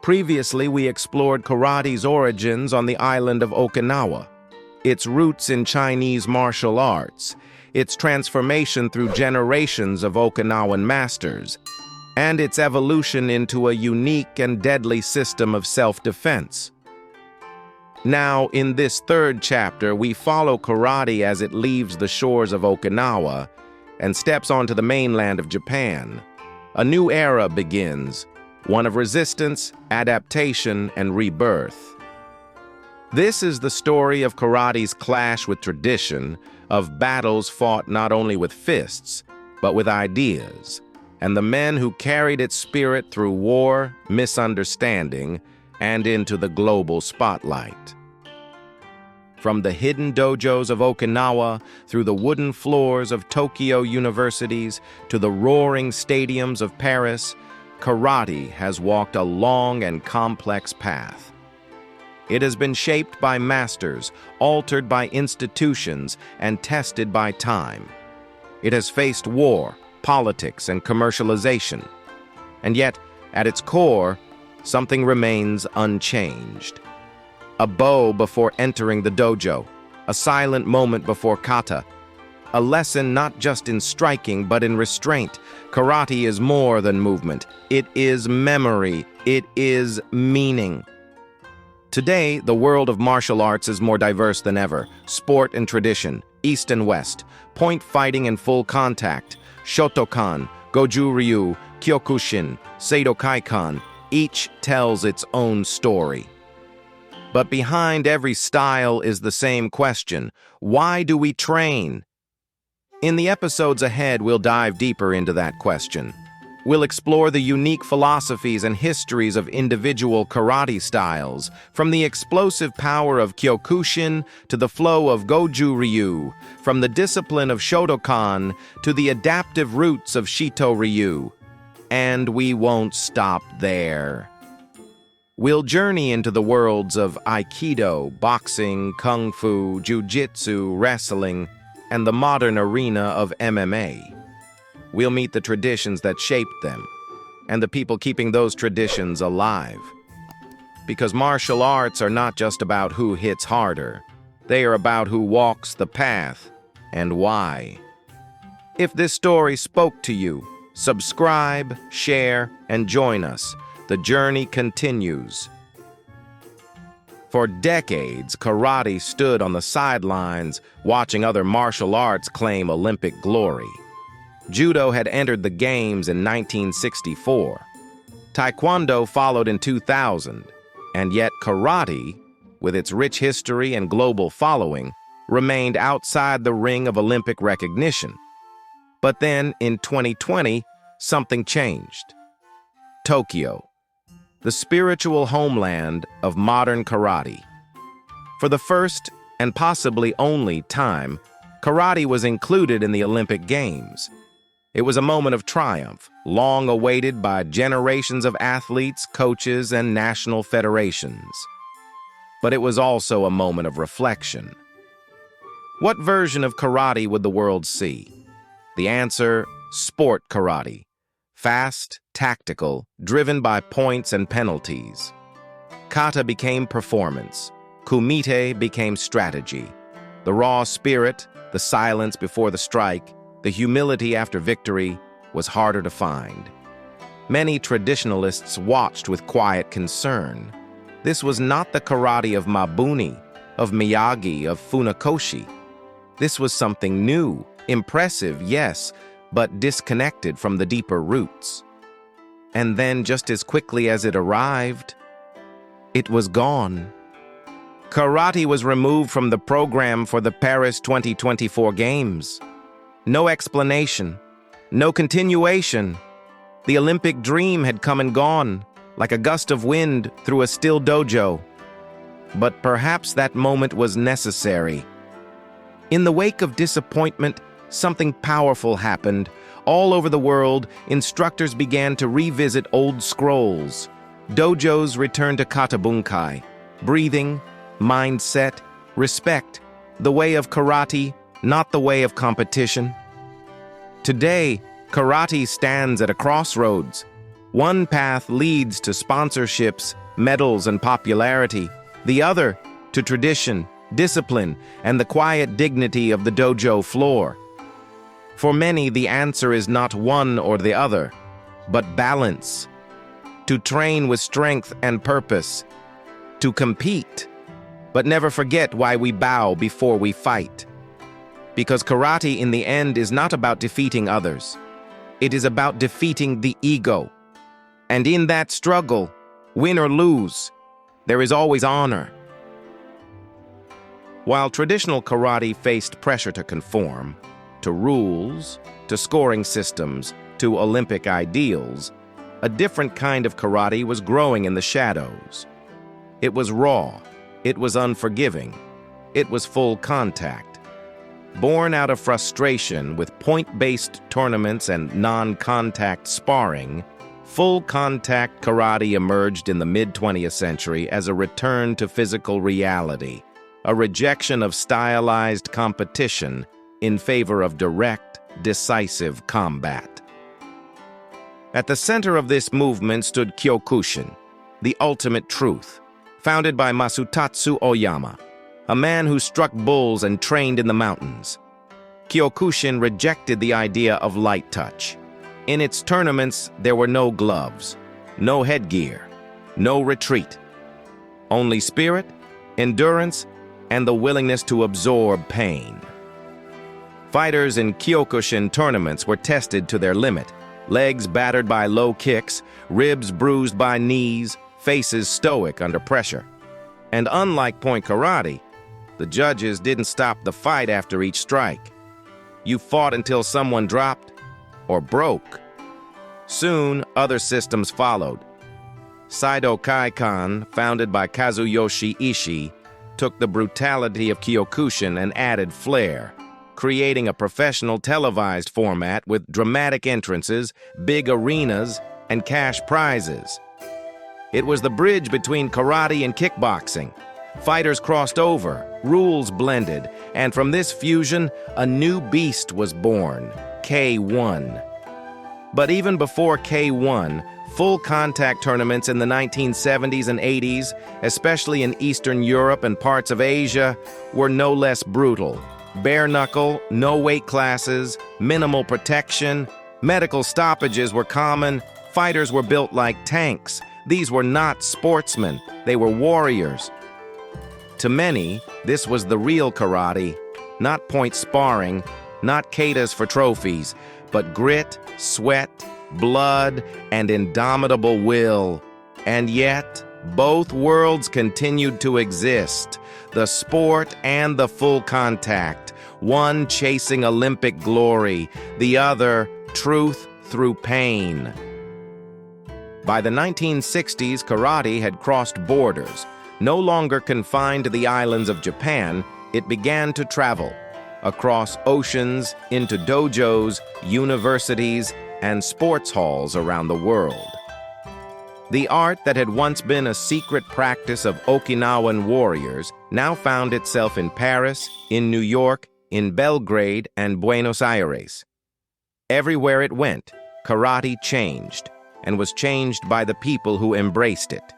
Previously, we explored karate's origins on the island of Okinawa, its roots in Chinese martial arts, its transformation through generations of Okinawan masters, and its evolution into a unique and deadly system of self-defense. Now, in this third chapter, we follow karate as it leaves the shores of Okinawa and steps onto the mainland of Japan. A new era begins, one of resistance, adaptation, and rebirth. This is the story of karate's clash with tradition, of battles fought not only with fists, but with ideas, and the men who carried its spirit through war, misunderstanding, and into the global spotlight. From the hidden dojos of Okinawa, through the wooden floors of Tokyo universities, to the roaring stadiums of Paris, karate has walked a long and complex path. It has been shaped by masters, altered by institutions, and tested by time. It has faced war, politics, and commercialization. And yet, at its core, something remains unchanged. A bow before entering the dojo, a silent moment before kata, a lesson not just in striking but in restraint. Karate is more than movement. It is memory. It is meaning. Today, the world of martial arts is more diverse than ever. Sport and tradition, East and West, point fighting and full contact, Shotokan, Goju-ryu, Kyokushin, Seidokaikan, each tells its own story. But behind every style is the same question: why do we train? In the episodes ahead, we'll dive deeper into that question. We'll explore the unique philosophies and histories of individual karate styles, from the explosive power of Kyokushin to the flow of Goju-ryu, from the discipline of Shotokan to the adaptive roots of Shito-ryu. And we won't stop there. We'll journey into the worlds of Aikido, boxing, kung fu, jiu-jitsu, wrestling, and the modern arena of MMA. We'll meet the traditions that shaped them, and the people keeping those traditions alive. Because martial arts are not just about who hits harder. They are about who walks the path, and why. If this story spoke to you, subscribe, share, and join us. The journey continues. For decades, karate stood on the sidelines, watching other martial arts claim Olympic glory. Judo had entered the games in 1964. Taekwondo followed in 2000, and yet karate, with its rich history and global following, remained outside the ring of Olympic recognition. But then, in 2020, something changed. Tokyo, the spiritual homeland of modern karate. For the first, and possibly only, time, karate was included in the Olympic Games. It was a moment of triumph, long awaited by generations of athletes, coaches, and national federations. But it was also a moment of reflection. What version of karate would the world see? The answer: sport karate. Fast, tactical, driven by points and penalties. Kata became performance. Kumite became strategy. The raw spirit, the silence before the strike, the humility after victory was harder to find. Many traditionalists watched with quiet concern. This was not the karate of Mabuni, of Miyagi, of Funakoshi. This was something new, impressive, yes, but disconnected from the deeper roots. And then, just as quickly as it arrived, it was gone. Karate was removed from the program for the Paris 2024 Games. No explanation, no continuation. The Olympic dream had come and gone, like a gust of wind through a still dojo. But perhaps that moment was necessary. In the wake of disappointment, something powerful happened. All over the world, instructors began to revisit old scrolls. Dojos returned to kata bunkai, breathing, mindset, respect, the way of karate, not the way of competition. Today, karate stands at a crossroads. One path leads to sponsorships, medals, and popularity. The other to tradition, discipline, and the quiet dignity of the dojo floor. For many, the answer is not one or the other, but balance. To train with strength and purpose. To compete, but never forget why we bow before we fight. Because karate in the end is not about defeating others. It is about defeating the ego. And in that struggle, win or lose, there is always honor. While traditional karate faced pressure to conform, to rules, to scoring systems, to Olympic ideals, a different kind of karate was growing in the shadows. It was raw, it was unforgiving, it was full contact. Born out of frustration with point-based tournaments and non-contact sparring, full-contact karate emerged in the mid-20th century as a return to physical reality, a rejection of stylized competition in favor of direct, decisive combat. At the center of this movement stood Kyokushin, the ultimate truth, founded by Masutatsu Oyama, a man who struck bulls and trained in the mountains. Kyokushin rejected the idea of light touch. In its tournaments, there were no gloves, no headgear, no retreat. Only spirit, endurance, and the willingness to absorb pain. Fighters in Kyokushin tournaments were tested to their limit, legs battered by low kicks, ribs bruised by knees, faces stoic under pressure. And unlike point karate, the judges didn't stop the fight after each strike. You fought until someone dropped or broke. Soon, other systems followed. Seidokaikan, founded by Kazuyoshi Ishii, took the brutality of Kyokushin and added flair, creating a professional televised format with dramatic entrances, big arenas, and cash prizes. It was the bridge between karate and kickboxing. Fighters crossed over, rules blended, and from this fusion, a new beast was born, K1. But even before K1, full-contact tournaments in the 1970s and 80s, especially in Eastern Europe and parts of Asia, were no less brutal. Bare-knuckle, no weight classes, minimal protection, medical stoppages were common, fighters were built like tanks. These were not sportsmen, they were warriors. To many, this was the real karate, not point sparring, not katas for trophies, but grit, sweat, blood, and indomitable will. And yet, both worlds continued to exist, the sport and the full contact, one chasing Olympic glory, the other truth through pain. By the 1960s, karate had crossed borders. No longer confined to the islands of Japan, it began to travel across oceans, into dojos, universities, and sports halls around the world. The art that had once been a secret practice of Okinawan warriors now found itself in Paris, in New York, in Belgrade, and Buenos Aires. Everywhere it went, karate changed, and was changed by the people who embraced it.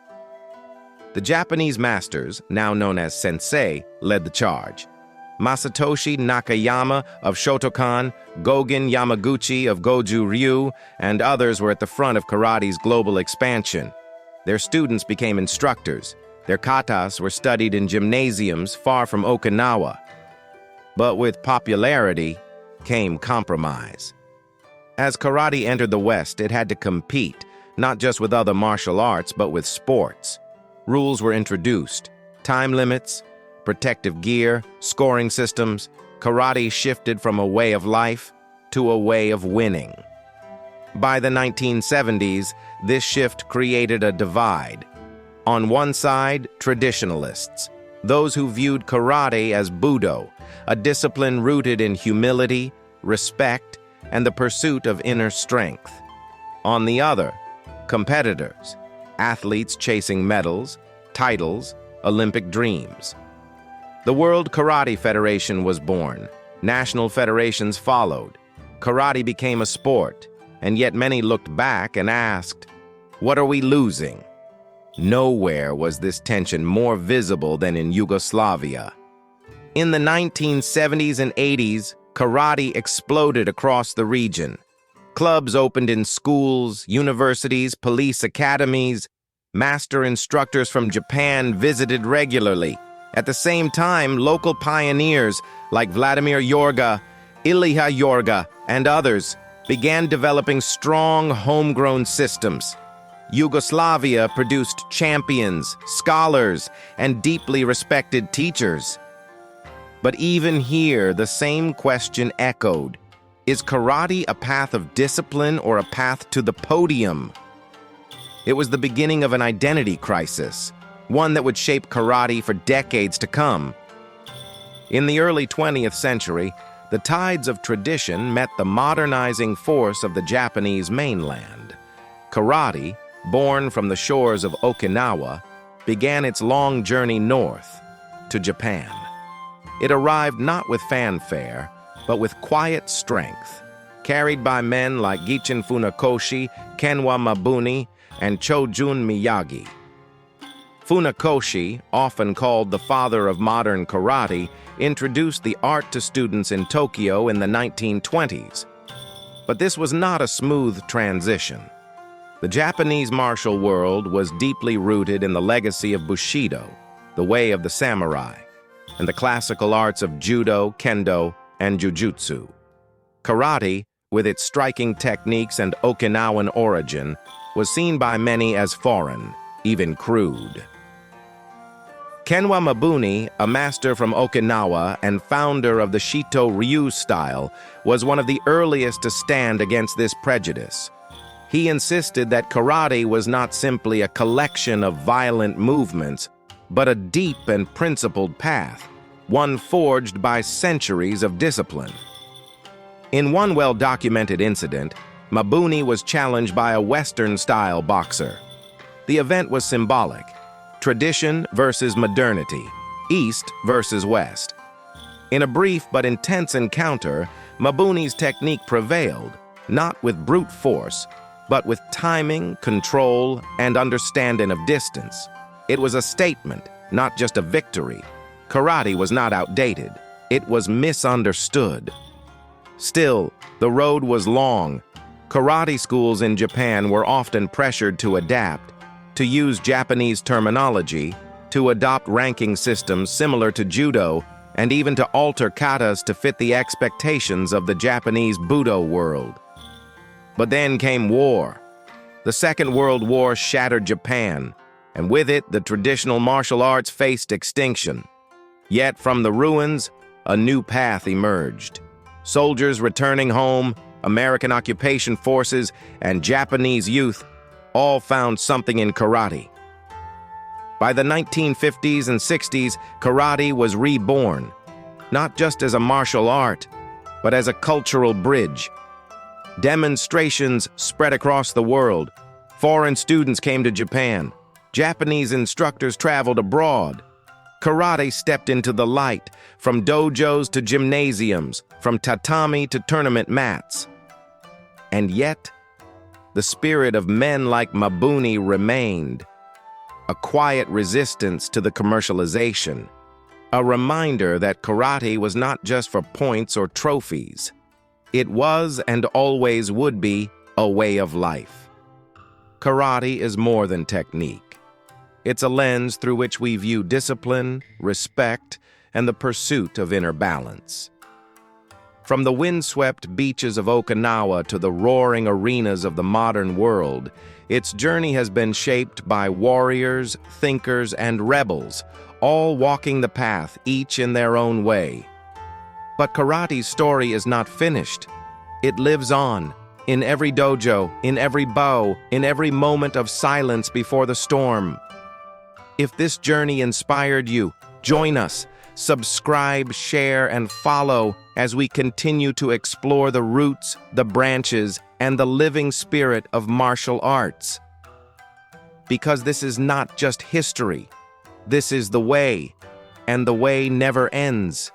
The Japanese masters, now known as sensei, led the charge. Masatoshi Nakayama of Shotokan, Gogen Yamaguchi of Goju Ryu, and others were at the front of karate's global expansion. Their students became instructors. Their katas were studied in gymnasiums far from Okinawa. But with popularity came compromise. As karate entered the West, it had to compete, not just with other martial arts, but with sports. Rules were introduced, time limits, protective gear, scoring systems. Karate shifted from a way of life to a way of winning. By the 1970s, this shift created a divide. On one side, traditionalists, those who viewed karate as budo, a discipline rooted in humility, respect, and the pursuit of inner strength. On the other, competitors, athletes chasing medals, titles, Olympic dreams. The World Karate Federation was born. National federations followed. Karate became a sport, and yet many looked back and asked, What are we losing? Nowhere was this tension more visible than in Yugoslavia. In the 1970s and 80s, karate exploded across the region. Clubs opened in schools, universities, police academies. Master instructors from Japan visited regularly. At the same time, local pioneers like Vladimir Yorga, Ilya Yorga, and others began developing strong homegrown systems. Yugoslavia produced champions, scholars, and deeply respected teachers. But even here, the same question echoed. Is karate a path of discipline or a path to the podium? It was the beginning of an identity crisis, one that would shape karate for decades to come. In the early 20th century, the tides of tradition met the modernizing force of the Japanese mainland. Karate, born from the shores of Okinawa, began its long journey north to Japan. It arrived not with fanfare, but with quiet strength, carried by men like Gichin Funakoshi, Kenwa Mabuni, and Chojun Miyagi. Funakoshi, often called the father of modern karate, introduced the art to students in Tokyo in the 1920s. But this was not a smooth transition. The Japanese martial world was deeply rooted in the legacy of Bushido, the way of the samurai, and the classical arts of judo, kendo, and jujutsu. Karate, with its striking techniques and Okinawan origin, was seen by many as foreign, even crude. Kenwa Mabuni, a master from Okinawa and founder of the Shito Ryu style, was one of the earliest to stand against this prejudice. He insisted that karate was not simply a collection of violent movements, but a deep and principled path, one forged by centuries of discipline. In one well-documented incident, Mabuni was challenged by a Western-style boxer. The event was symbolic: tradition versus modernity, East versus West. In a brief but intense encounter, Mabuni's technique prevailed, not with brute force, but with timing, control, and understanding of distance. It was a statement, not just a victory. Karate was not outdated. It was misunderstood. Still, the road was long. Karate schools in Japan were often pressured to adapt, to use Japanese terminology, to adopt ranking systems similar to judo, and even to alter katas to fit the expectations of the Japanese Budo world. But then came war. The Second World War shattered Japan, and with it, the traditional martial arts faced extinction. Yet from the ruins, a new path emerged. Soldiers returning home, American occupation forces, and Japanese youth all found something in karate. By the 1950s and 60s, karate was reborn, not just as a martial art, but as a cultural bridge. Demonstrations spread across the world. Foreign students came to Japan. Japanese instructors traveled abroad. Karate stepped into the light, from dojos to gymnasiums, from tatami to tournament mats. And yet, the spirit of men like Mabuni remained, a quiet resistance to the commercialization, a reminder that karate was not just for points or trophies. It was and always would be a way of life. Karate is more than technique. It's a lens through which we view discipline, respect, and the pursuit of inner balance. From the windswept beaches of Okinawa to the roaring arenas of the modern world, its journey has been shaped by warriors, thinkers, and rebels, all walking the path, each in their own way. But karate's story is not finished. It lives on, in every dojo, in every bow, in every moment of silence before the storm. If this journey inspired you, join us. Subscribe, share, and follow as we continue to explore the roots, the branches, and the living spirit of martial arts. Because this is not just history. This is the way, and the way never ends.